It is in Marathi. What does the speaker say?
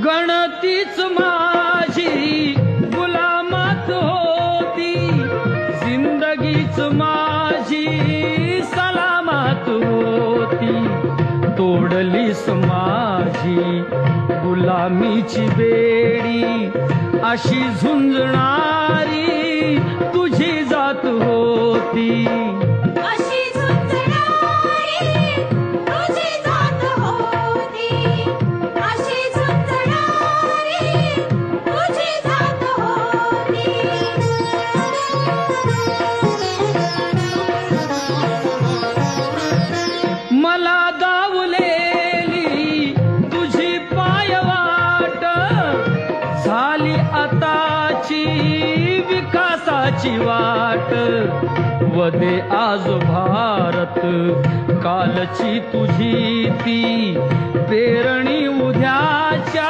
गणतीच माझी गुलामत होती, जिंदगीच माझी सलामत होती. तोडलीस माझी गुलामीची बेडी, अशी झुंजणारी तुझी जात होती. अशी झुंजणारी तुझी जात होती. अशी झुंजणारी तुझी जात होती. मला दावलेली तुझी पायवाट, झाली आताची विकासाची वाट. वदे आज भारत, कालची तुझी ती पेरणी उद्याच्या